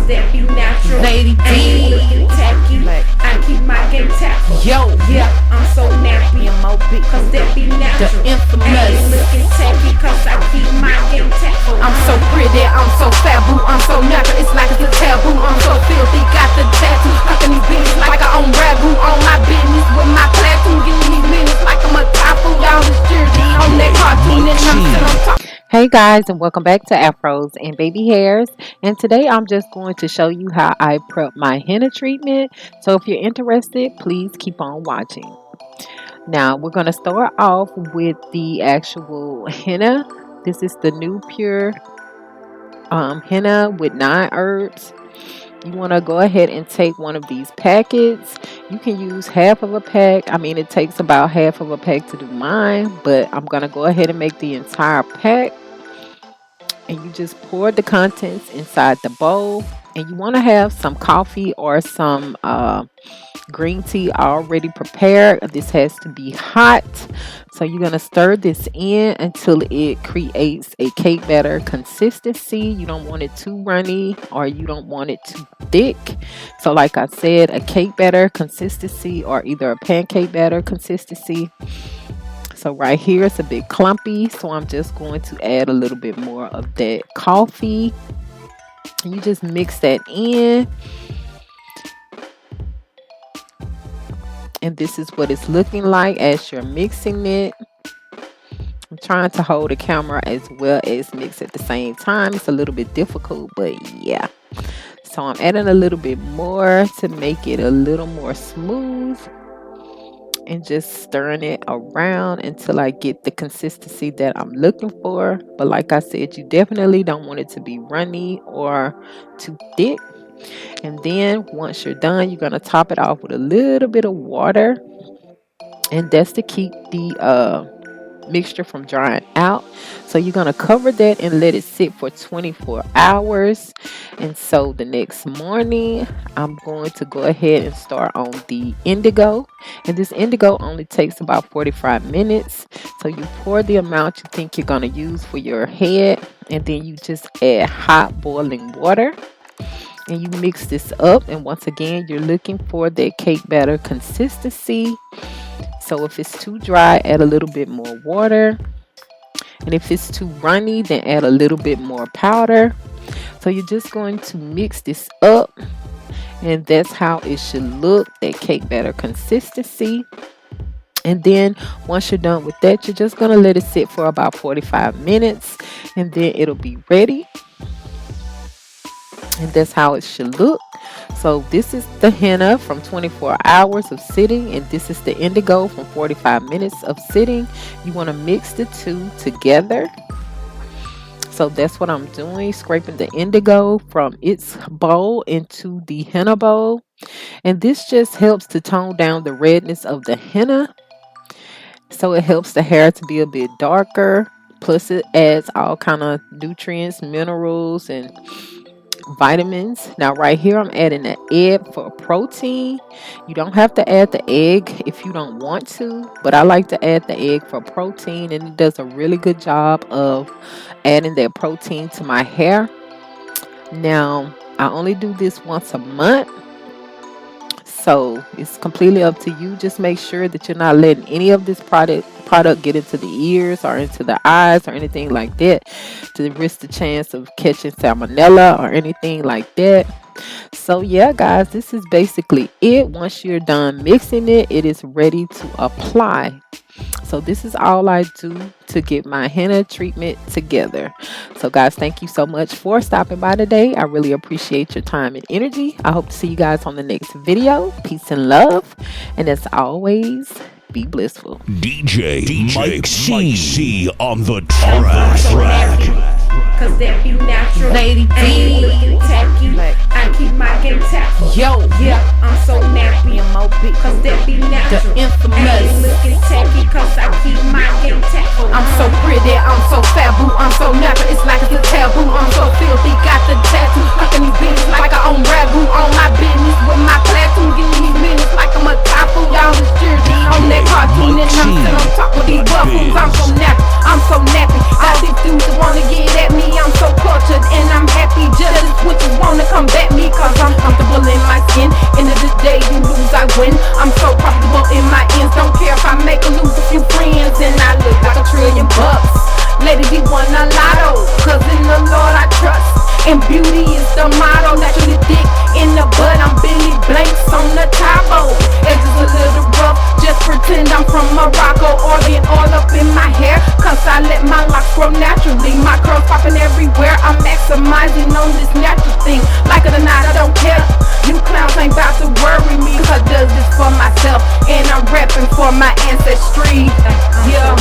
cause that be natural. Lady I ain't D, looking tacky, I keep my game tactful. yo, Yeah, I'm so nappy, cause that be the natural. I ain't infamous. looking tacky, cause I keep my game tactful. I'm so pretty, I'm so fat, boo, I'm so natural, it's like it's a taboo. I'm so filthy, got the tattoo, stuck in these beans like I own ragu. On my business with my platoon, getting these minutes like I'm a typhoon. Y'all is jersey on that cartoon, and I'm still on top. Hey guys, and welcome back to Afros and Baby Hairs. And today I'm just going to show you how I prep my henna treatment. So if you're interested, please keep on watching. Now we're going to start off with the actual henna. This is the new pure henna with 9 herbs. You want to go ahead and take one of these packets. You can use half of a pack. I mean, it takes about half of a pack to do mine, but I'm going to go ahead and make the entire pack. And you just pour the contents inside the bowl. And you want to have some coffee or some green tea already prepared. This has to be hot. So you're going to stir this in until it creates a cake batter consistency. You don't want it too runny or you don't want it too thick. So like I said, a cake batter consistency or either a pancake batter consistency. So right here it's a bit clumpy, so I'm just going to add a little bit more of that coffee. You just mix that in. And this is what it's looking like as you're mixing it. I'm trying to hold the camera as well as mix at the same time. It's a little bit difficult, but yeah. So I'm adding a little bit more to make it a little more smooth. And just stirring it around until I get the consistency that I'm looking for. But like I said, you definitely don't want it to be runny or too thick. And then once you're done, you're going to top it off with a little bit of water. And that's to keep the mixture from drying out. So you're going to cover that and let it sit for 24 hours. And so the next morning I'm going to go ahead and start on the indigo, and this indigo only takes about 45 minutes. So you pour the amount you think you're going to use for your head, and then you just add hot boiling water and you mix this up. And once again, you're looking for that cake batter consistency. So if it's too dry, add a little bit more water. And if it's too runny, then add a little bit more powder. So you're just going to mix this up. And that's how it should look, that cake batter consistency. And then once you're done with that, you're just going to let it sit for about 45 minutes. And then it'll be ready. And that's how it should look. So this is the henna from 24 hours of sitting, and this is the indigo from 45 minutes of sitting. You want to mix the two together. So that's what I'm doing, scraping the indigo from its bowl into the henna bowl. And this just helps to tone down the redness of the henna. So it helps the hair to be a bit darker. Plus it adds all kind of nutrients, minerals, and vitamins. Now right here I'm adding an egg for protein. You don't have to add the egg if you don't want to, but I like to add the egg for protein, and it does a really good job of adding that protein to my hair. Now I only do this once a month, so it's completely up to you. Just make sure that you're not letting any of this product get into the ears or into the eyes or anything like that, to risk the chance of catching salmonella or anything like that. So yeah guys, this is basically it. Once you're done mixing it, it is ready to apply. So this is all I do to get my henna treatment together. So guys, thank you so much for stopping by today. I really appreciate your time and energy. I hope to see you guys on the next video. Peace and love, and as always, be blissful. DJ Mike C on the track. Cause that be natural. Lady I ain't D, looking tacky, I keep my game tactful. yo, Yeah, I'm so nappy, cause that be the natural. I ain't infamous. looking tacky, cause I keep my game tactful. I'm so pretty, I'm so fat, boo, I'm so natural, it's like it's a taboo. I'm so filthy, got the tattoo, stuck in these beans like I own ragu. On my business with my platoon, getting these minutes like I'm a typhoon. Y'all is jersey on that cartoon, and I'm still on top of these buffoons. I'm so nappy, I'm so nappy. All these dudes that wanna get at me, I'm so cultured and I'm happy. Just when you wanna come back me, $1 trillion. Lady D won a lotto, cause in the Lord I trust. And beauty is the motto. Naturally thick in the bud, I'm Billy Blanks on the Tabo. Edges a little rough, just pretend I'm from Morocco. Organ all up in my hair, cause I let my locks grow naturally. My curls popping everywhere, I'm maximizing on this natural thing. Like it or not, I don't care. You clowns ain't about to worry me, cause I does this for myself, and I'm repping for my ancestry. Yeah.